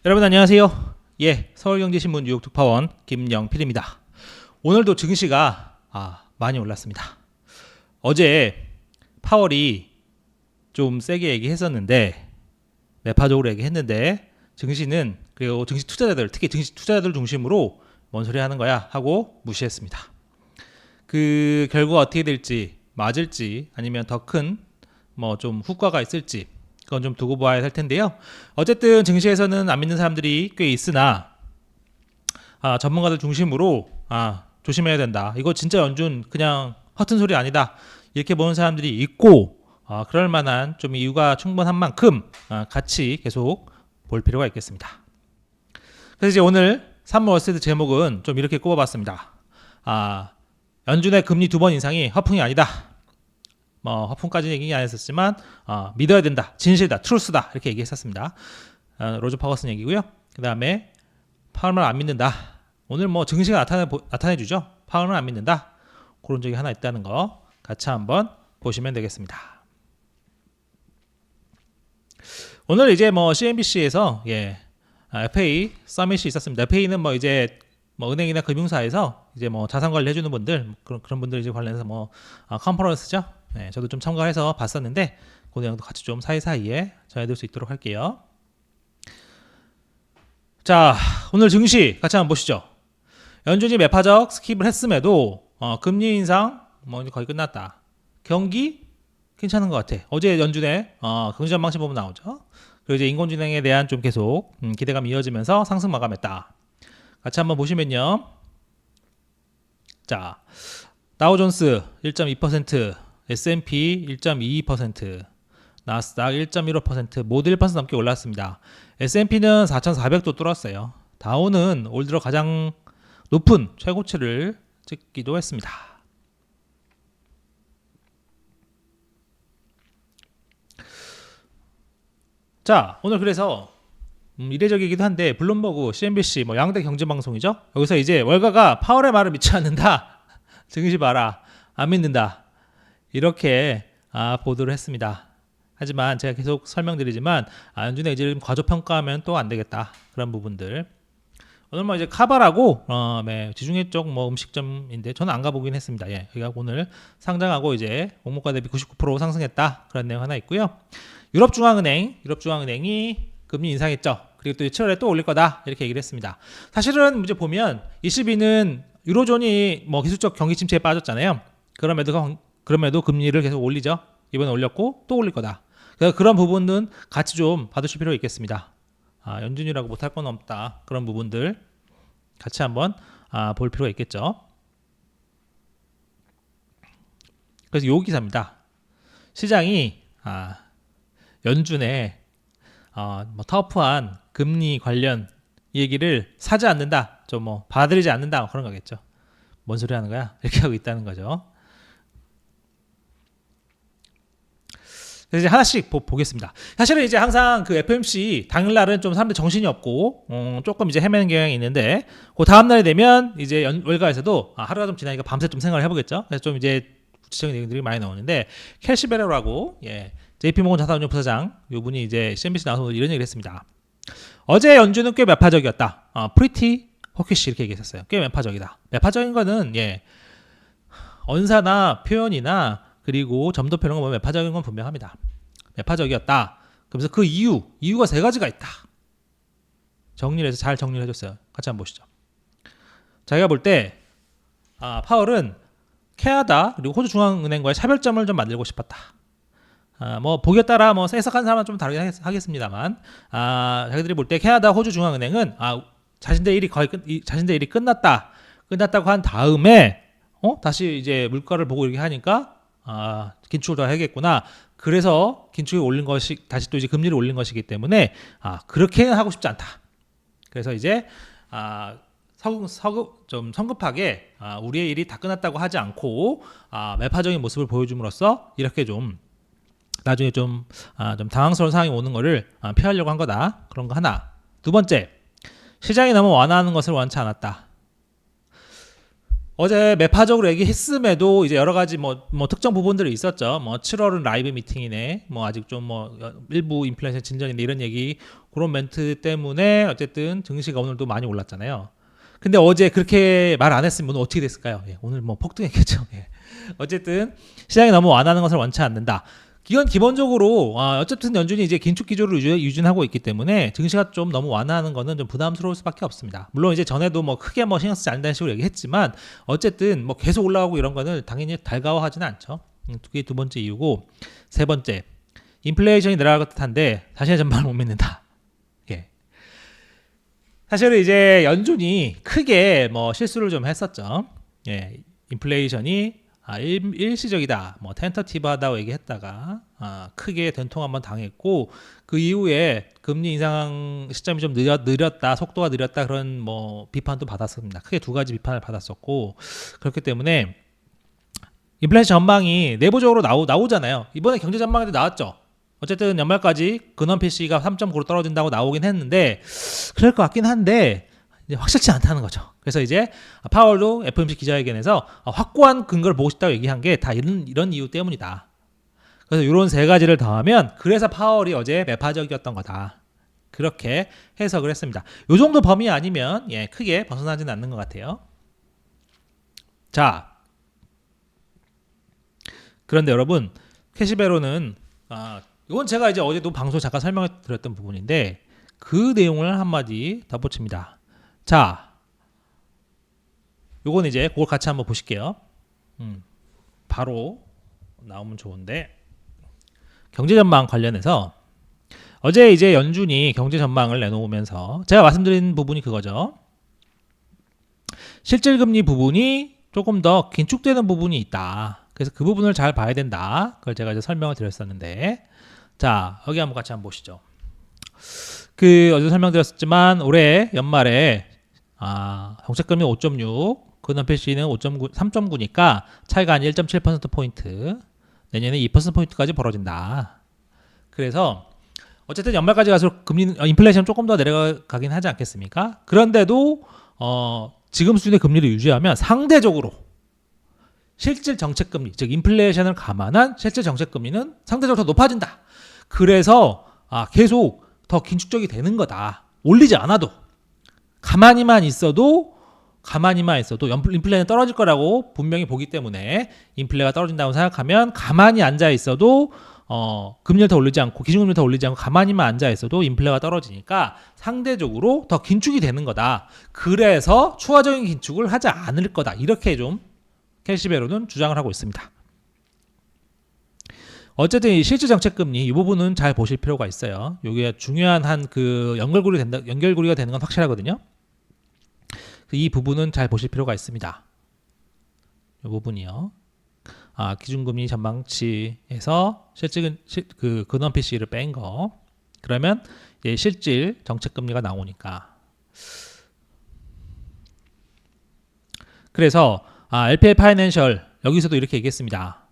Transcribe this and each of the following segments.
여러분 안녕하세요. 서울경제신문 뉴욕 특파원 김영필입니다. 오늘도 증시가 많이 올랐습니다. 어제 파월이 좀 세게 얘기했었는데 매파적으로 얘기했는데 증시는 그리고 증시 투자자들 특히 증시 투자자들 중심으로 뭔 소리 하는 거야 하고 무시했습니다. 그 결과가 어떻게 될지 맞을지 아니면 더 큰 뭐 좀 후과가 있을지 그건 좀 두고 봐야 할 텐데요. 어쨌든 증시에서는 안 믿는 사람들이 꽤 있으나 전문가들 중심으로 조심해야 된다. 이거 진짜 연준 그냥 허튼 소리 아니다. 이렇게 보는 사람들이 있고 그럴 만한 좀 이유가 충분한 만큼 같이 계속 볼 필요가 있겠습니다. 그래서 이제 오늘 3월 월스트리트 제목은 좀 이렇게 꼽아봤습니다. 연준의 금리 2번 인상이 허풍이 아니다. 허풍까지 얘기 안 했었지만 믿어야 된다, 진실이다, 트루스다 이렇게 얘기했었습니다. 로저 파거슨 얘기고요. 그 다음에 파월만 안 믿는다. 오늘 뭐 증시가 나타내주죠. 파월은 안 믿는다. 그런 적이 하나 있다는 거 같이 한번 보시면 되겠습니다. 오늘 이제 CNBC에서 FA 서밋이 있었습니다. FA는 은행이나 금융사에서 이제 자산 관리 해주는 분들 그런 분들 이제 관련해서 컨퍼런스죠. 저도 좀 참가해서 봤었는데 그 내용도 같이 좀 사이사이에 전해드릴 수 있도록 할게요. 자, 오늘 증시 같이 한번 보시죠. 연준이 매파적 스킵을 했음에도 금리 인상 이제 거의 끝났다. 경기 괜찮은 것 같아. 어제 연준의 경제 전망치 보면 나오죠. 그리고 이제 인공지능에 대한 좀 계속 기대감이 이어지면서 상승 마감했다. 같이 한번 보시면요. 자, 다우존스 1.2%, S&P 1.22%, 나스닥 1.15% 모두 1% 넘게 올랐습니다. S&P는 4,400도 뚫었어요. 다우는 올 들어 가장 높은 최고치를 찍기도 했습니다. 자, 오늘 그래서 이례적이기도 한데 블룸버그, CNBC 양대 경제방송이죠. 여기서 이제 월가가 파월의 말을 믿지 않는다. 증시 봐라. 안 믿는다. 이렇게 보도를 했습니다. 하지만 제가 계속 설명드리지만 연준의 의지를 과소평가하면 또 안 되겠다. 그런 부분들. 오늘 이제 카바라고 지중해 쪽 음식점인데 저는 안 가보긴 했습니다. 여기가 오늘 상장하고 이제 목목가 대비 99% 상승했다. 그런 내용 하나 있고요. 유럽중앙은행이 금리 인상했죠. 그리고 또 7월에 또 올릴 거다. 이렇게 얘기를 했습니다. 사실은 이제 보면 ECB는 유로존이 기술적 경기 침체에 빠졌잖아요. 그럼에도 금리를 계속 올리죠. 이번에 올렸고 또 올릴 거다. 그래서 그런 부분은 같이 좀 받으실 필요가 있겠습니다. 연준이라고 못할 건 없다. 그런 부분들 같이 한번 볼 필요가 있겠죠. 그래서 요 기사입니다. 시장이 연준의 터프한 금리 관련 얘기를 사지 않는다. 좀 받아들이지 않는다. 그런 거겠죠. 뭔 소리 하는 거야? 이렇게 하고 있다는 거죠. 그래서 이제 하나씩 보겠습니다. 사실은 이제 항상 그 FOMC 당일날은 좀 사람들 정신이 없고 조금 이제 헤매는 경향이 있는데 그 다음날이 되면 이제 월가에서도 하루가 좀 지나니까 밤새 좀 생각을 해보겠죠. 그래서 좀 이제 구체적인 내용들이 많이 나오는데 캐시베러라고 JP모건 자산운용 부사장 이분이 이제 CNBC 나와서 이런 얘기를 했습니다. 어제 연준은 꽤 매파적이었다. 프리티 호키시 이렇게 얘기했었어요. 꽤 매파적이다. 매파적인 거는 언사나 표현이나 그리고 점도 이런 거 보면 매파적인 건 분명합니다. 매파적이었다. 그러면서 그 이유가 세 가지가 있다. 정리를 해서 잘 정리를 해줬어요. 같이 한번 보시죠. 자기가 볼 때 파월은 캐나다 그리고 호주 중앙은행과의 차별점을 좀 만들고 싶었다. 보기에 따라 해석한 사람은 좀 다르긴 하겠습니다만 자기들이 볼 때 캐나다 호주 중앙은행은 자신들 일이 끝났다고 한 다음에 다시 이제 물가를 보고 이렇게 하니까 긴축을 더 해야겠구나. 그래서 긴축이 올린 것이 다시 또 이제 금리를 올린 것이기 때문에 그렇게는 하고 싶지 않다. 그래서 이제 좀 성급하게 우리의 일이 다 끝났다고 하지 않고 매파적인 모습을 보여줌으로써 이렇게 좀 나중에 좀 당황스러운 상황이 오는 거를 피하려고 한 거다. 그런 거 하나. 두 번째, 시장이 너무 완화하는 것을 원치 않았다. 어제 매파적으로 얘기했음에도 이제 여러 가지 특정 부분들이 있었죠. 7월은 라이브 미팅이네. 아직 좀 일부 인플레이션 진전인데 이런 얘기 그런 멘트 때문에 어쨌든 증시가 오늘도 많이 올랐잖아요. 근데 어제 그렇게 말 안 했으면 오늘 어떻게 됐을까요? 예, 오늘 뭐 폭등했겠죠. 예. 어쨌든 시장이 너무 완화하는 것을 원치 않는다. 이건 기본적으로 어쨌든 연준이 이제 긴축 기조를 유진하고 있기 때문에 증시가 좀 너무 완화하는 거는 좀 부담스러울 수밖에 없습니다. 물론 이제 전에도 뭐 크게 뭐 신경 쓰지 않는다는 식으로 얘기했지만 어쨌든 뭐 계속 올라가고 이런 거는 당연히 달가워하지는 않죠. 그게 두 번째 이유고, 세 번째, 인플레이션이 내려갈 것 같은데 자신의 전망을 못 믿는다. 예. 사실은 이제 연준이 크게 뭐 실수를 좀 했었죠. 예. 인플레이션이 일시적이다, 뭐 텐터티브하다고 얘기했다가 크게 된통 한번 당했고, 그 이후에 금리 인상 시점이 좀 느렸다, 속도가 느렸다, 그런 뭐 비판도 받았습니다. 크게 두 가지 비판을 받았었고, 그렇기 때문에 인플레이션 전망이 내부적으로 나오잖아요. 이번에 경제 전망에도 나왔죠. 어쨌든 연말까지 근원 PC가 3.9로 떨어진다고 나오긴 했는데 그럴 것 같긴 한데 이제 확실치 않다는 거죠. 그래서 이제 파월도 FOMC 기자회견에서 확고한 근거를 보고 싶다고 얘기한 게 다 이런 이유 때문이다. 그래서 이런 세 가지를 더하면 그래서 파월이 어제 매파적이었던 거다. 그렇게 해석을 했습니다. 이 정도 범위 아니면 크게 벗어나지는 않는 것 같아요. 자, 그런데 여러분, 캐시베로는 이건 제가 이제 어제도 방송 잠깐 설명해 드렸던 부분인데 그 내용을 한마디 덧붙입니다. 자, 요건 이제 그걸 같이 한번 보실게요. 바로 나오면 좋은데, 경제 전망 관련해서 어제 이제 연준이 경제 전망을 내놓으면서 제가 말씀드린 부분이 그거죠. 실질 금리 부분이 조금 더 긴축되는 부분이 있다. 그래서 그 부분을 잘 봐야 된다. 그걸 제가 이제 설명을 드렸었는데, 자, 여기 한번 같이 한번 보시죠. 어제 설명드렸었지만 올해 연말에 정책금리 5.6, 근원 PC는 5.9, 3.9니까 차이가 한 1.7%포인트, 내년에 2%포인트까지 벌어진다. 그래서 어쨌든 연말까지 가서 인플레이션 조금 더 내려가긴 하지 않겠습니까? 그런데도 지금 수준의 금리를 유지하면 상대적으로 실질 정책금리, 즉 인플레이션을 감안한 실질 정책금리는 상대적으로 더 높아진다. 그래서 계속 더 긴축적이 되는 거다. 올리지 않아도 가만히만 있어도 인플레는 떨어질 거라고 분명히 보기 때문에 인플레가 떨어진다고 생각하면 가만히 앉아 있어도 금리를 더 올리지 않고 기준금리를 더 올리지 않고 가만히만 앉아 있어도 인플레가 떨어지니까 상대적으로 더 긴축이 되는 거다. 그래서 추가적인 긴축을 하지 않을 거다. 이렇게 좀 캐시베로는 주장을 하고 있습니다. 어쨌든 이 실질 정책금리 이 부분은 잘 보실 필요가 있어요. 이게 중요한 연결고리가 되는 건 확실하거든요. 이 부분은 잘 보실 필요가 있습니다. 이 부분이요. 기준금리 전망치에서 근원 PC를 뺀 거. 그러면 실질 정책금리가 나오니까. 그래서 LPL 파이낸셜 여기서도 이렇게 얘기했습니다.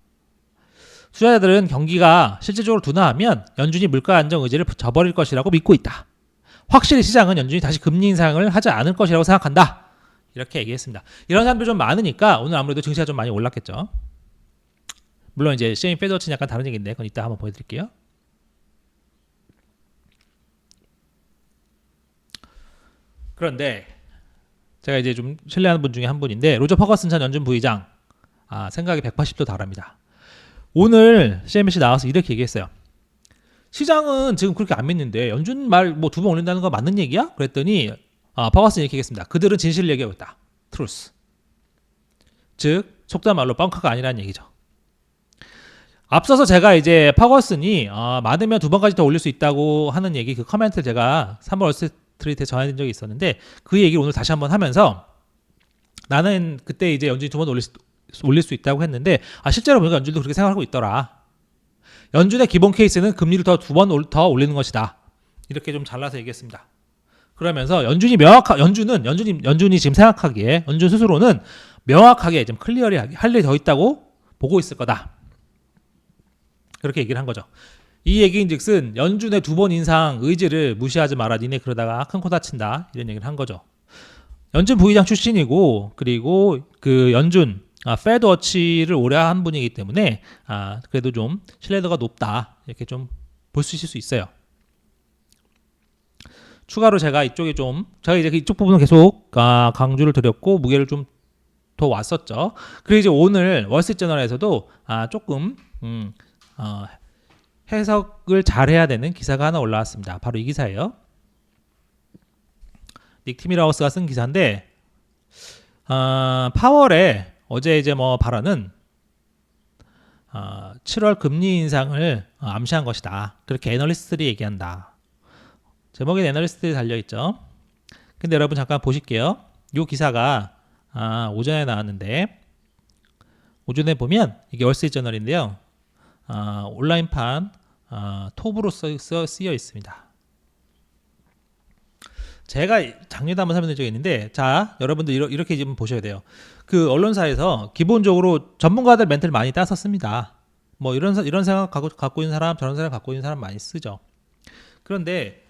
투자자들은 경기가 실질적으로 둔화하면 연준이 물가 안정 의지를 저버릴 것이라고 믿고 있다. 확실히 시장은 연준이 다시 금리 인상을 하지 않을 것이라고 생각한다. 이렇게 얘기했습니다. 이런 사람들이 좀 많으니까 오늘 아무래도 증시가 좀 많이 올랐겠죠. 물론 이제 CME 페드워치는 약간 다른 얘기인데 그건 이따 한번 보여드릴게요. 그런데 제가 이제 좀 신뢰하는 분 중에 한 분인데 로저 퍼거슨 전 연준 부의장 생각이 180도 다릅니다. 오늘 CNBC 나와서 이렇게 얘기했어요. 시장은 지금 그렇게 안 믿는데 연준 말 뭐 두 번 올린다는 거 맞는 얘기야? 그랬더니 퍼거슨이 이렇게 얘기했습니다. 그들은 진실을 얘기하고 있다. 트루스. 즉 속된 말로 뻥카가 아니라는 얘기죠. 앞서서 제가 이제 퍼거슨이 많으면 두 번까지 더 올릴 수 있다고 하는 얘기 그 커멘트를 제가 3월 월스트리트에 전해드린 적이 있었는데 그 얘기를 오늘 다시 한번 하면서 나는 그때 이제 연준이 두 번 올릴 수 있다고 했는데 실제로 보니까 연준도 그렇게 생각하고 있더라. 연준의 기본 케이스는 금리를 두 번 더 올리는 것이다. 이렇게 좀 잘라서 얘기했습니다. 그러면서 연준이 지금 생각하기에 연준 스스로는 명확하게 좀 클리어리하게 할 일이 더 있다고 보고 있을 거다. 그렇게 얘기를 한 거죠. 이 얘기인즉슨 연준의 두 번 인상 의지를 무시하지 마라. 니네 그러다가 큰 코 다친다. 이런 얘기를 한 거죠. 연준 부의장 출신이고 그리고 그 연준 페드워치를 오래 한 분이기 때문에 그래도 좀 신뢰도가 높다. 이렇게 좀 볼 수 있을 수 있어요. 추가로 제가 이쪽에 좀 제가 이제 이쪽 부분은 계속 강조를 드렸고 무게를 좀 더 왔었죠. 그리고 이제 오늘 월스트리트저널에서도 조금 해석을 잘 해야 되는 기사가 하나 올라왔습니다. 바로 이 기사예요. 닉 티밀하우스가 쓴 기사인데 파월의 어제 이제 뭐 발언은 7월 금리 인상을 암시한 것이다. 그렇게 애널리스트들이 얘기한다. 제목에 애널리스트들이 달려있죠. 근데 여러분 잠깐 보실게요. 이 기사가 오전에 나왔는데 오전에 보면 이게 월스트리트저널인데요. 온라인판 톱으로 쓰여 있습니다. 제가 작년에 한번 설명드린 적이 있는데 자 여러분들 이렇게 좀 보셔야 돼요. 그 언론사에서 기본적으로 전문가들 멘트를 많이 따섰습니다. 뭐 이런 생각 갖고 있는 사람 저런 생각 갖고 있는 사람 많이 쓰죠. 그런데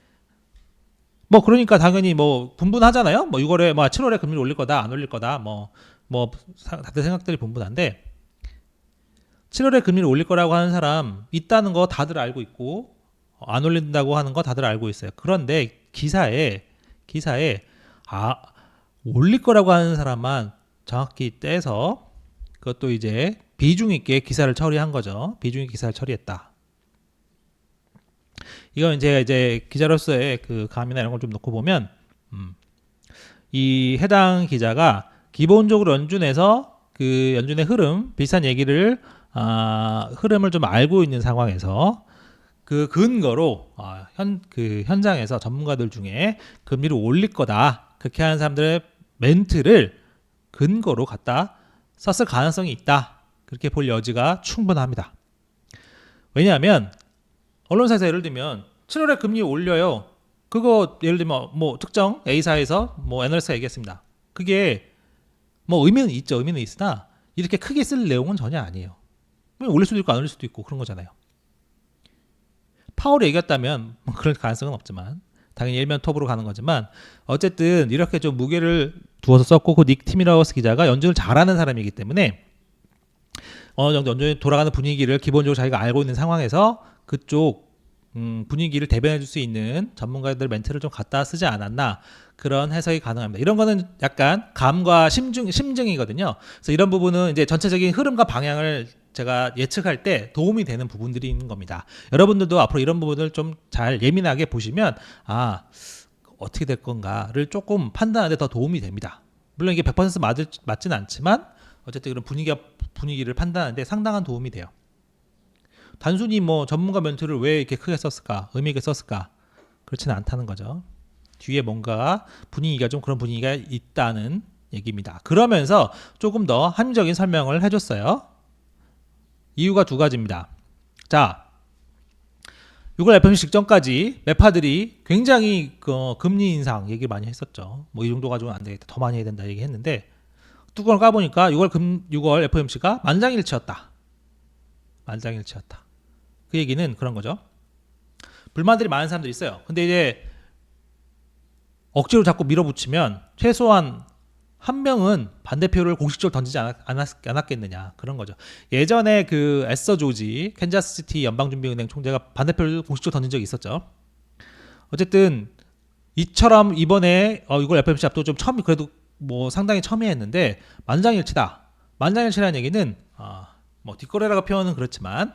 뭐 그러니까 당연히 뭐 분분하잖아요. 뭐 6월에 뭐 7월에 금리를 올릴 거다 안 올릴 거다 뭐 다들 생각들이 분분한데 7월에 금리를 올릴 거라고 하는 사람 있다는 거 다들 알고 있고 안 올린다고 하는 거 다들 알고 있어요. 그런데 기사에 올릴 거라고 하는 사람만 정확히 떼서 그것도 이제 비중 있게 기사를 처리한 거죠. 비중 있게 기사를 처리했다. 이건 이제 기자로서의 그 감이나 이런 걸 좀 놓고 보면 이 해당 기자가 기본적으로 연준에서 그 연준의 비슷한 얘기를 흐름을 좀 알고 있는 상황에서 그 근거로 그 현장에서 전문가들 중에 금리를 올릴 거다 그렇게 하는 사람들의 멘트를 근거로 갖다 썼을 가능성이 있다. 그렇게 볼 여지가 충분합니다. 왜냐하면 언론사에서 예를 들면 7월에 금리 올려요. 그거 예를 들면 뭐 특정 A사에서 뭐 애널리스트가 얘기했습니다. 그게 뭐 의미는 있죠. 의미는 있으나 이렇게 크게 쓸 내용은 전혀 아니에요. 올릴 수도 있고 안 올릴 수도 있고 그런 거잖아요. 파월이 얘기했다면 그럴 가능성은 없지만 당연히 일면 톱으로 가는 거지만 어쨌든 이렇게 좀 무게를 두어서 썼고 그 닉 티밀하우스 기자가 연준을 잘하는 사람이기 때문에 어느 정도 연준이 돌아가는 분위기를 기본적으로 자기가 알고 있는 상황에서 그쪽 분위기를 대변해 줄 수 있는 전문가들 멘트를 좀 갖다 쓰지 않았나 그런 해석이 가능합니다. 이런 거는 약간 감과 심증이거든요. 그래서 이런 부분은 이제 전체적인 흐름과 방향을 제가 예측할 때 도움이 되는 부분들이 있는 겁니다. 여러분들도 앞으로 이런 부분을 좀 잘 예민하게 보시면 어떻게 될 건가를 조금 판단하는 데 더 도움이 됩니다. 물론 이게 100% 맞진 않지만 어쨌든 그런 분위기를 판단하는 데 상당한 도움이 돼요. 단순히 뭐 전문가 멘트를 왜 이렇게 크게 썼을까 의미 있게 썼을까 그렇지는 않다는 거죠. 뒤에 뭔가 분위기가 좀 그런 분위기가 있다는 얘기입니다. 그러면서 조금 더 합리적인 설명을 해줬어요. 이유가 두 가지입니다. 자, 6월 FOMC 직전까지 매파들이 굉장히 금리 인상 얘기 많이 했었죠. 뭐 이 정도 가지고는 안 되겠다. 더 많이 해야 된다 얘기했는데 뚜껑을 까보니까 6월 FOMC가 만장일치였다. 만장일치였다. 그 얘기는 그런 거죠. 불만들이 많은 사람들이 있어요. 근데 이제 억지로 자꾸 밀어붙이면 최소한 한 명은 반대표를 공식적으로 던지지 않았겠느냐 그런 거죠. 예전에 그 에서 조지 캔자스시티 연방준비은행 총재가 반대표를 공식적으로 던진 적이 있었죠. 어쨌든 이처럼 이번에 이걸 FOMC 앞두고 좀 그래도 뭐 상당히 첨예했는데 만장일치다. 만장일치라는 얘기는 뭐 뒷거래라고 표현은 그렇지만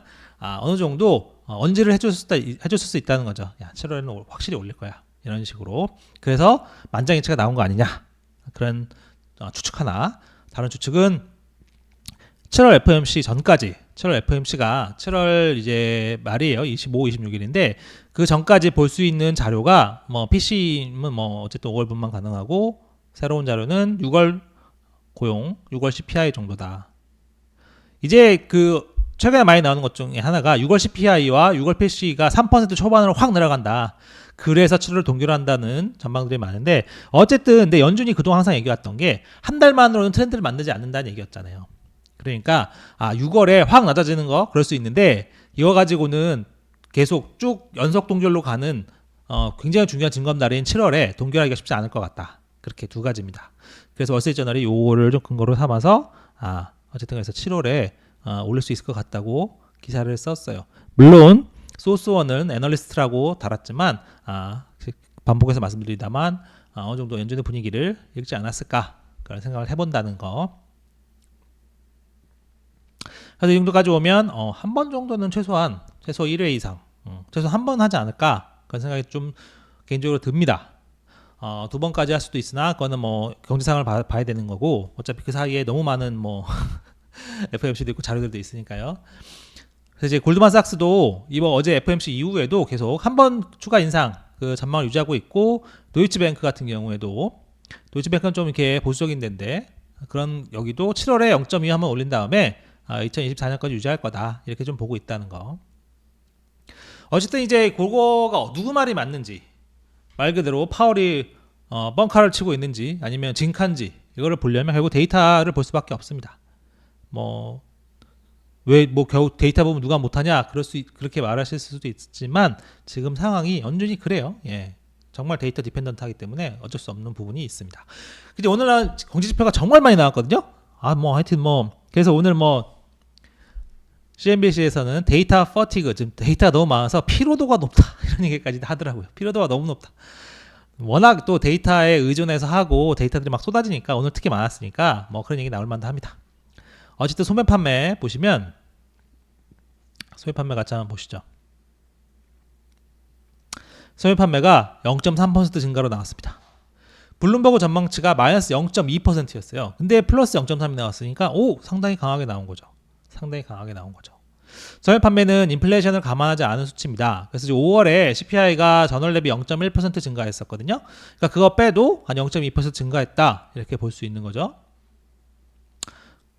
어느 정도 언지를 해줬을 수 있다는 거죠. 야 7월에는 확실히 올릴 거야. 이런 식으로. 그래서 만장일치가 나온 거 아니냐. 그런 추측 하나. 다른 추측은 7월 FOMC 전까지 7월 FOMC가 7월 이제 말이에요. 25, 26일인데 그 전까지 볼 수 있는 자료가 뭐 PC는 뭐 어쨌든 5월 분만 가능하고 새로운 자료는 6월 고용, 6월 CPI 정도다. 이제 그 최근에 많이 나오는 것 중에 하나가 6월 CPI와 6월 PC가 3% 초반으로 확 내려간다. 그래서 7월을 동결 한다는 전망들이 많은데 어쨌든 근데 연준이 그동안 항상 얘기했던 게 한 달만으로는 트렌드를 만들지 않는다는 얘기였잖아요. 그러니까 6월에 확 낮아지는 거 그럴 수 있는데 이거 가지고는 계속 쭉 연속 동결로 가는 굉장히 중요한 증거점 날인 7월에 동결하기가 쉽지 않을 것 같다. 그렇게 두 가지입니다. 그래서 월스트리트저널이 요거를 좀 근거로 삼아서 어쨌든 그래서 7월에 올릴 수 있을 것 같다고 기사를 썼어요. 물론 소스원은 애널리스트라고 달았지만 반복해서 말씀드리다만 어느 정도 연준의 분위기를 읽지 않았을까 그런 생각을 해본다는 거. 그래서 이 정도까지 오면 한 번 정도는 최소 1회 이상 최소 한 번 하지 않을까 그런 생각이 좀 개인적으로 듭니다. 두 번까지 할 수도 있으나 그거는 뭐 경제상을 봐야 되는 거고 어차피 그 사이에 너무 많은 뭐 FOMC도 있고 자료들도 있으니까요. 그래서 이제 골드만삭스도 이번 어제 FOMC 이후에도 계속 한 번 추가 인상 그 전망을 유지하고 있고 도이치뱅크 같은 경우에도 도이치뱅크는 좀 이렇게 보수적인 데인데 그런 여기도 7월에 0.2 한번 올린 다음에 2024년까지 유지할 거다 이렇게 좀 보고 있다는 거. 어쨌든 이제 그거가 누구 말이 맞는지 말 그대로 파월이 뻥카를 치고 있는지 아니면 진칸지 이거를 보려면 결국 데이터를 볼 수밖에 없습니다. 왜 겨우 데이터 보면 누가 못하냐 그렇게 말하실 수도 있지만 지금 상황이 연준이 그래요. 예. 정말 데이터 디펜던트하기 때문에 어쩔 수 없는 부분이 있습니다. 근데 오늘 경제지표가 정말 많이 나왔거든요. 하여튼 그래서 오늘 CNBC에서는 데이터 퍼티그, 지금 데이터가 너무 많아서 피로도가 높다 이런 얘기까지 하더라고요. 피로도가 너무 높다. 워낙 또 데이터에 의존해서 하고 데이터들이 막 쏟아지니까 오늘 특히 많았으니까 그런 얘기 나올 만도 합니다. 어쨌든 소매 판매 보시면 소매 판매 같이 한번 보시죠. 소매 판매가 0.3% 증가로 나왔습니다. 블룸버그 전망치가 마이너스 0.2%였어요. 근데 플러스 0.3이 나왔으니까 상당히 강하게 나온 거죠. 소매 판매는 인플레이션을 감안하지 않은 수치입니다. 그래서 5월에 CPI가 전월 대비 0.1% 증가했었거든요. 그러니까 그거 빼도 한 0.2% 증가했다 이렇게 볼 수 있는 거죠.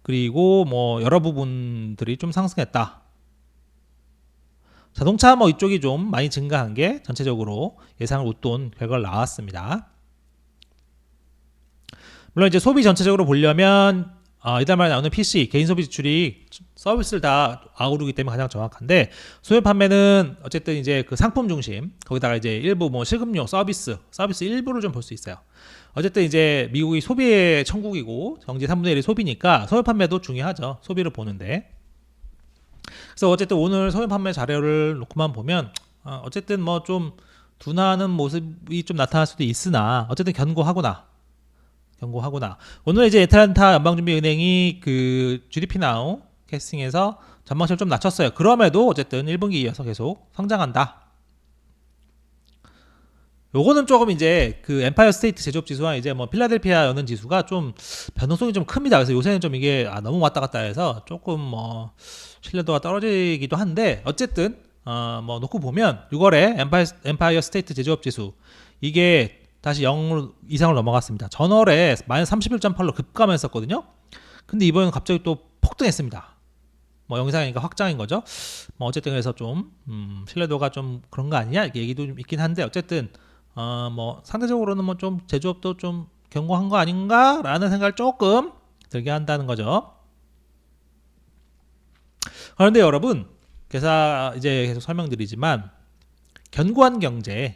그리고 여러 부분들이 좀 상승했다. 자동차 이쪽이 좀 많이 증가한 게 전체적으로 예상을 웃돈 결과가 나왔습니다. 물론 이제 소비 전체적으로 보려면 이달 말에 나오는 PC 개인 소비 지출이 서비스를 다 아우르기 때문에 가장 정확한데 소매 판매는 어쨌든 이제 그 상품 중심 거기다가 이제 일부 실금료 서비스 일부를 좀 볼 수 있어요. 어쨌든 이제 미국이 소비의 천국이고 경제 3분의 1이 소비니까 소매 판매도 중요하죠. 소비를 보는데. 그래서 어쨌든 오늘 소매 판매 자료를 놓고만 보면 어쨌든 좀 둔화하는 모습이 좀 나타날 수도 있으나 어쨌든 견고하구나. 오늘 이제 애틀랜타 연방준비은행이 그 GDP 나우 캐스팅에서 전망치를 좀 낮췄어요. 그럼에도 어쨌든 1분기 이어서 계속 성장한다. 요거는 조금 이제 그 엠파이어 스테이트 제조업 지수와 이제 필라델피아 연은 지수가 좀 변동성이 좀 큽니다. 그래서 요새는 좀 이게 너무 왔다 갔다 해서 조금 신뢰도가 떨어지기도 한데 어쨌든 놓고 보면 6월에 엠파이어 스테이트 제조업 지수 이게 다시 0 이상을 넘어갔습니다. 전월에 마이너스 31.8로 급감했었거든요. 근데 이번에는 갑자기 또 폭등했습니다. 0 이상이니까 확장인 거죠. 어쨌든 그래서 좀 신뢰도가 좀 그런 거 아니냐 이렇게 얘기도 좀 있긴 한데 어쨌든 상대적으로는 좀 제조업도 좀 견고한 거 아닌가라는 생각을 조금 들게 한다는 거죠. 그런데 여러분, 그래서 이제 계속 설명드리지만 견고한 경제는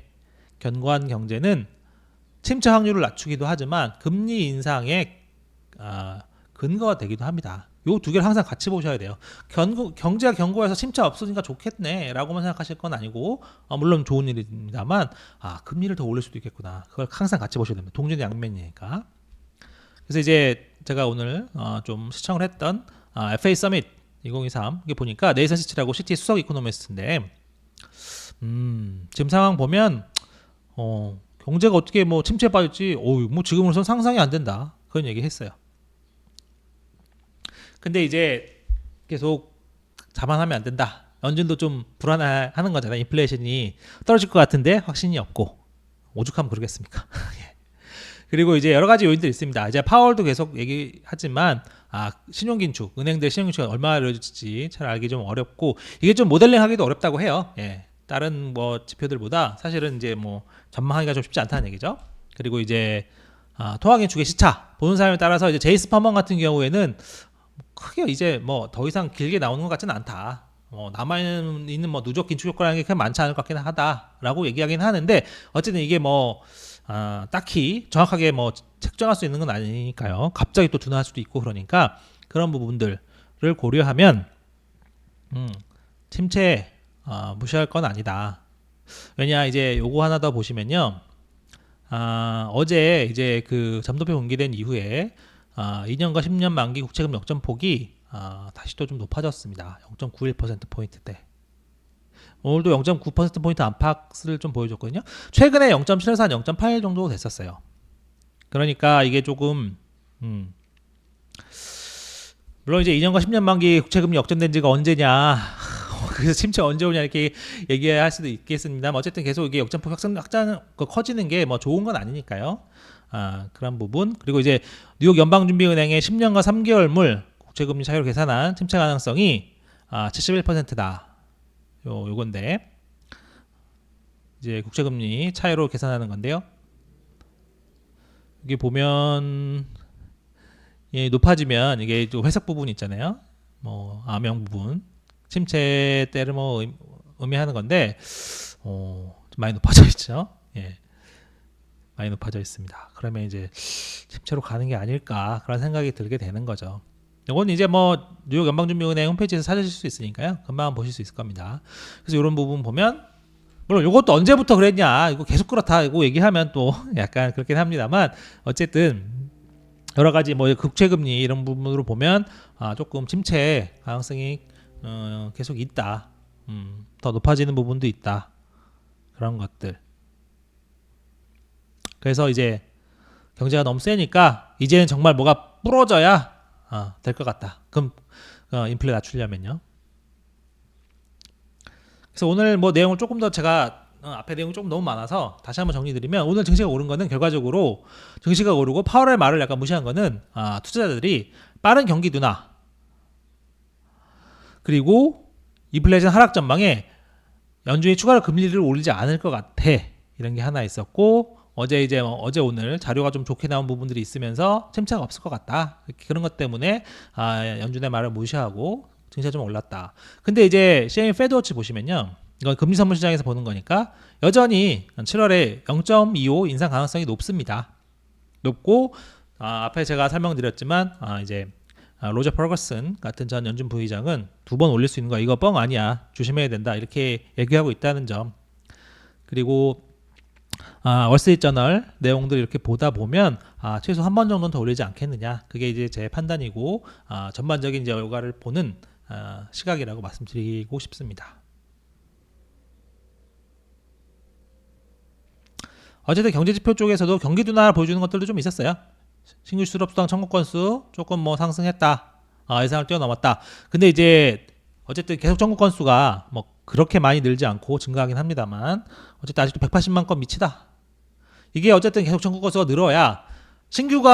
침체 확률을 낮추기도 하지만 금리 인상의 근거가 되기도 합니다. 요 두 개를 항상 같이 보셔야 돼요. 경제가 견고해서 침체 없으니까 좋겠네 라고만 생각하실 건 아니고 물론 좋은 일입니다만 금리를 더 올릴 수도 있겠구나. 그걸 항상 같이 보셔야 됩니다. 동전의 양면이니까. 그래서 이제 제가 오늘 좀 시청을 했던 FA 서밋 2023 이게 보니까 네이선 시치라고 시티 수석 이코노미스트인데 지금 상황 보면 경제가 어떻게 침체에 빠질지 지금으로선 상상이 안 된다 그런 얘기 했어요. 근데 이제 계속 자만하면 안 된다. 연준도 좀 불안해하는 거잖아요. 인플레이션이 떨어질 것 같은데 확신이 없고 오죽하면 그러겠습니까? 그리고 이제 여러 가지 요인들이 있습니다. 이제 파월도 계속 얘기하지만 신용긴축, 은행들 신용긴축이 얼마나 이루어질지 잘 알기 좀 어렵고 이게 좀 모델링하기도 어렵다고 해요. 예. 다른 지표들보다 사실은 이제 전망하기가 좀 쉽지 않다는 얘기죠. 그리고 이제 통화긴축의 시차 보는 사람에 따라서 이제 제이스 퍼먼 같은 경우에는 크게 이제 더 이상 길게 나오는 것 같지는 않다. 남아있는 누적 긴축 효과라는 게 그렇게 많지 않을 것 같긴 하다라고 얘기하긴 하는데 어쨌든 이게 딱히 정확하게 책정할 수 있는 건 아니니까요. 갑자기 또 둔화할 수도 있고 그러니까 그런 부분들을 고려하면 침체 무시할 건 아니다. 왜냐 이제 요거 하나 더 보시면요. 어제 이제 그 점도표 공개된 이후에 2년과 10년 만기 국채금 역전폭이 다시 또 좀 높아졌습니다. 0.91%포인트대. 오늘도 0.9%포인트 안팎을 좀 보여줬거든요. 최근에 0.74, 0.81 정도 됐었어요. 그러니까 이게 조금 물론 이제 2년과 10년 만기 국채금리 역전된 지가 언제냐 그래서 침체 언제 오냐 이렇게 얘기할 수도 있겠습니다만 어쨌든 계속 이게 역전폭 확장 커지는 게 뭐 좋은 건 아니니까요. 그런 부분. 그리고 이제 뉴욕 연방준비은행의 10년과 3개월물 국채금리 차이로 계산한 침체 가능성이 71%다. 요건데 이제 국채금리 차이로 계산하는 건데요. 여기 보면 높아지면 이게 좀 회색 부분 있잖아요. 뭐 암영 부분 침체 때를 뭐 의미하는 건데 좀 많이 높아져 있죠. 많이 높아져 있습니다. 그러면 이제 침체로 가는 게 아닐까 그런 생각이 들게 되는 거죠. 이건 이제 뭐 뉴욕 연방준비은행 홈페이지에서 찾으실 수 있으니까요. 금방 보실 수 있을 겁니다. 그래서 이런 부분 보면 물론 이것도 언제부터 그랬냐 이거 계속 그렇다 이거 얘기하면 또 약간 그렇긴 합니다만 어쨌든 여러 가지 뭐 국채금리 이런 부분으로 보면 조금 침체 가능성이 계속 있다. 더 높아지는 부분도 있다. 그런 것들. 그래서 이제 경제가 너무 세니까 이제는 정말 뭐가 부러져야 될 것 같다. 그럼 인플레 낮추려면요. 그래서 오늘 뭐 내용을 조금 더 제가 앞에 내용이 조금 너무 많아서 다시 한번 정리드리면 오늘 증시가 오른 거는 결과적으로 증시가 오르고 파월의 말을 약간 무시한 거는 투자자들이 빠른 경기 둔화 그리고 인플레이션 하락 전망에 연준이 추가로 금리를 올리지 않을 것 같아 이런 게 하나 있었고 어제 오늘 자료가 좀 좋게 나온 부분들이 있으면서 침체가 없을 것 같다 그런 것 때문에 연준의 말을 무시하고 증시가 좀 올랐다. 근데 이제 CME 페드워치 보시면요. 이건 금리 선물 시장에서 보는 거니까 여전히 7월에 0.25 인상 가능성이 높습니다. 높고 앞에 제가 설명드렸지만 이제 로저 퍼거슨 같은 전 연준 부의장은 2번 올릴 수 있는 거 이거 뻥 아니야. 조심해야 된다. 이렇게 얘기하고 있다는 점. 그리고 월스트리트저널 내용들 이렇게 보다 보면 최소 한 번 정도는 더 올리지 않겠느냐. 그게 이제 제 판단이고 전반적인 이제 결과를 보는 시각이라고 말씀드리고 싶습니다. 어쨌든 경제지표 쪽에서도 경기 둔화 보여주는 것들도 좀 있었어요. 신규 실업수당 청구 건수 조금 뭐 상승했다. 예상을 뛰어넘었다. 근데 이제 어쨌든 계속 청구 건수가 뭐 그렇게 많이 늘지 않고 증가하긴 합니다만 어쨌든 아직도 180만 건 미치다. 이게 어쨌든 계속 청구 건수가 늘어야 신규로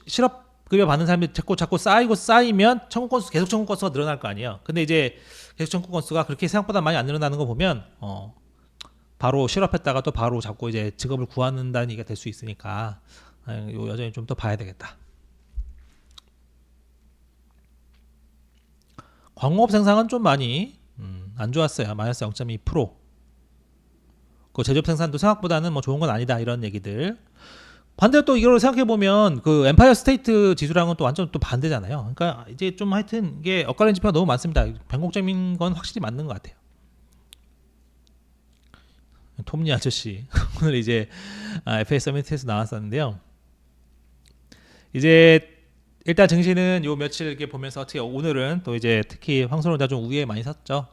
실업급여 받는 사람이 자꾸 쌓이면 계속 청구 건수가 늘어날 거 아니에요. 근데 이제 계속 청구 건수가 그렇게 생각보다 많이 안 늘어나는 거 보면 바로 실업했다가 또 바로 잡고 이제 직업을 구한다는 얘기가 될 수 있으니까 여전히 좀 더 봐야 되겠다. 광공업 생산은 좀 많이 안 좋았어요. 마이너스 0.2%. 그 제조업 생산도 생각보다는 뭐 좋은 건 아니다 이런 얘기들. 반대로 또 이걸 생각해 보면 그 엠파이어 스테이트 지수랑은 또 완전 또 반대잖아요. 그러니까 이제 좀 하여튼 이게 엇갈린 지표가 너무 많습니다. 변곡점인 건 확실히 맞는 것 같아요. 톰리 아저씨 오늘 이제 FA 서미트에서 나왔었는데요. 이제 일단 증시는 요 며칠 이렇게 보면서 어떻게 오늘은 또 이제 특히 황선호자 좀 우위에 많이 섰죠.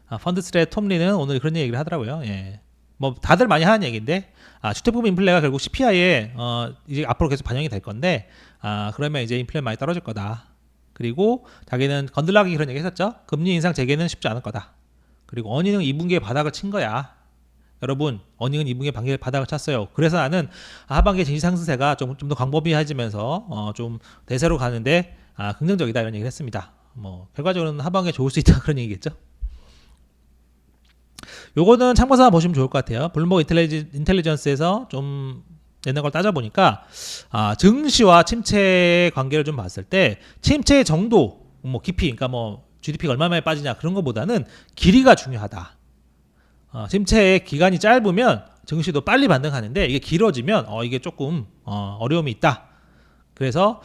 펀드스트랩 톰리는 오늘 그런 얘기를 하더라고요. 뭐 다들 많이 하는 얘기인데 주택부분 인플레가 결국 CPI에 이제 앞으로 계속 반영이 될 건데 그러면 이제 인플레 많이 떨어질 거다. 그리고 자기는 건들락이 그런 얘기 했었죠. 금리 인상 재개는 쉽지 않을 거다. 그리고 어닝은 2분기에 바닥을 친 거야. 여러분 어닝은 2분기에 바닥을 쳤어요. 그래서 나는 하반기 증시 상승세가 좀 더 광범위해지면서 좀 대세로 가는데 긍정적이다 이런 얘기를 했습니다. 뭐 결과적으로는 하반기에 좋을 수 있다 그런 얘기겠죠. 요거는 참고서 보시면 좋을 것 같아요. 블룸버그 인텔리전스에서 좀 옛날 걸 따져보니까 증시와 침체 관계를 좀 봤을 때 침체의 정도, 뭐 깊이, 그러니까 뭐 GDP가 얼마나 빠지냐 그런 것보다는 길이가 중요하다. 침체의 기간이 짧으면 증시도 빨리 반등하는데 이게 길어지면 이게 조금 어려움이 있다. 그래서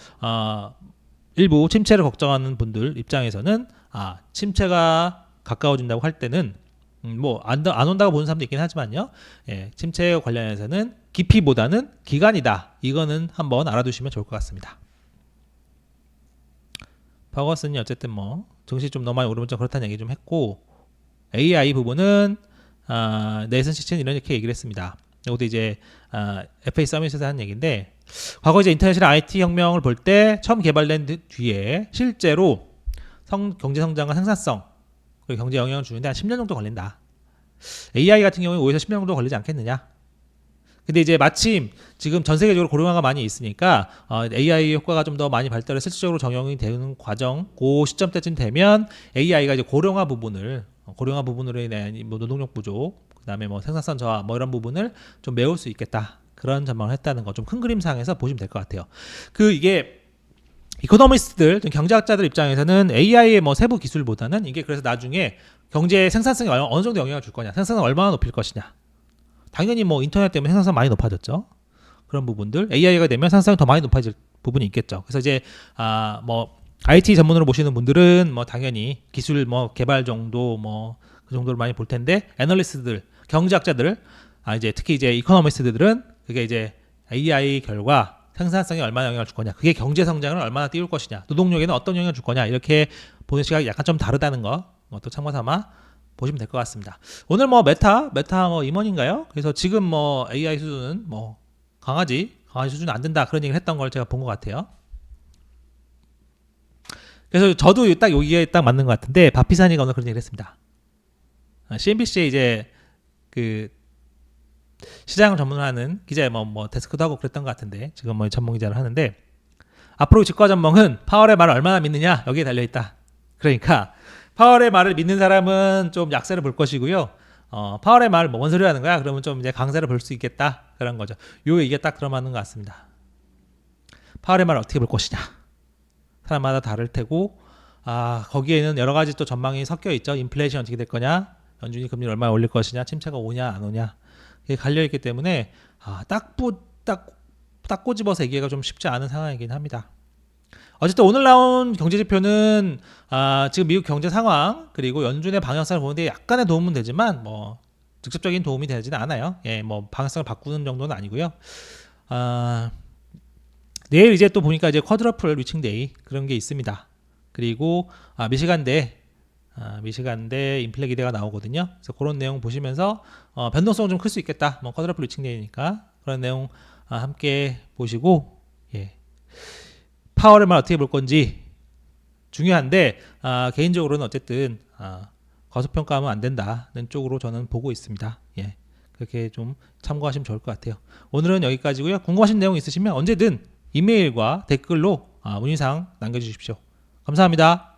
일부 침체를 걱정하는 분들 입장에서는 침체가 가까워진다고 할 때는 안 온다고 보는 사람도 있긴 하지만요. 예, 침체 관련해서는 깊이보다는 기간이다. 이거는 한번 알아두시면 좋을 것 같습니다. 버거슨이 어쨌든 뭐 증시 좀 너무 많이 오르면 좀 그렇다는 얘기 좀 했고, AI 부분은 네이슨 시친 이렇게 얘기를 했습니다. 이것도 이제 FA 서밋에서 한 얘기인데, 과거 이제 인터넷이나 IT 혁명을 볼 때 처음 개발된 뒤에 실제로 경제 성장과 생산성 그리고 경제 영향을 주는데 한 10년 정도 걸린다. AI 같은 경우에 5에서 10년 정도 걸리지 않겠느냐. 근데 이제 마침 지금 전 세계적으로 고령화가 많이 있으니까 AI 효과가 좀 더 많이 발달해 실질적으로 적용이 되는 과정, 그 시점 때쯤 되면 AI가 이제 고령화 부분으로 인한 뭐 노동력 부족, 그다음에 뭐 생산성 저하 뭐 이런 부분을 좀 메울 수 있겠다. 그런 전망을 했다는 거 좀 큰 그림상에서 보시면 될 것 같아요. 이게 이코노미스트들, 경제학자들 입장에서는 AI의 뭐 세부 기술보다는 이게 그래서 나중에 경제 생산성에 어느 정도 영향을 줄 거냐, 생산성을 얼마나 높일 것이냐. 당연히 뭐 인터넷 때문에 생산성 많이 높아졌죠. 그런 부분들 AI가 되면 생산성이 더 많이 높아질 부분이 있겠죠. 그래서 이제 뭐 IT 전문으로 보시는 분들은 뭐 당연히 기술 뭐 개발 정도 뭐 그 정도를 많이 볼 텐데, 애널리스트들, 경제학자들, 이제 특히 이제 이코노미스트들은 그게 이제 AI 결과 생산성에 얼마나 영향을 줄 거냐, 그게 경제 성장을 얼마나 띄울 것이냐, 노동력에는 어떤 영향을 줄 거냐, 이렇게 보는 시각이 약간 좀 다르다는 거 또 참고 삼아 보시면 될 것 같습니다. 오늘 뭐 메타 뭐 임원인가요? 그래서 지금 뭐 AI 수준은 뭐 강아지 수준은 안 된다, 그런 얘기를 했던 걸 제가 본 것 같아요. 그래서 저도 딱 여기에 딱 맞는 것 같은데, 바피사니가 오늘 그런 얘기를 했습니다. CNBC에 이제 그 시장을 전문하는 기자 뭐 데스크도 하고 그랬던 것 같은데, 지금 뭐 전문 기자를 하는데, 앞으로 직과 전망은 파월의 말을 얼마나 믿느냐 여기에 달려 있다. 그러니까 파월의 말을 믿는 사람은 좀 약세를 볼 것이고요. 파월의 말 뭔 소리 하는 거야? 그러면 좀 이제 강세를 볼 수 있겠다, 그런 거죠. 이게 딱 들어맞는 것 같습니다. 파월의 말을 어떻게 볼 것이냐, 사람마다 다를 테고, 거기에는 여러 가지 또 전망이 섞여 있죠. 인플레이션 어떻게 될 거냐, 연준이 금리를 얼마나 올릴 것이냐, 침체가 오냐 안 오냐, 이게 갈려 있기 때문에 딱 꼬집어서 얘기가 좀 쉽지 않은 상황이긴 합니다. 어쨌든 오늘 나온 경제지표는 지금 미국 경제 상황 그리고 연준의 방향성을 보는데 약간의 도움은 되지만 뭐 직접적인 도움이 되지는 않아요. 예, 뭐 방향성을 바꾸는 정도는 아니고요. 내일 이제 또 보니까 이제 쿼드러플 리칭데이 그런 게 있습니다. 그리고 미시간대 인플레 기대가 나오거든요. 그래서 그런 내용 보시면서 변동성은 좀 클 수 있겠다. 뭐 쿼드러플 리칭데이니까 그런 내용 함께 보시고, 예. 파월의 말 어떻게 볼 건지 중요한데, 개인적으로는 어쨌든 과소평가하면 안 된다는 쪽으로 저는 보고 있습니다. 예. 그렇게 좀 참고하시면 좋을 것 같아요. 오늘은 여기까지고요. 궁금하신 내용 있으시면 언제든 이메일과 댓글로 문의사항 남겨주십시오. 감사합니다.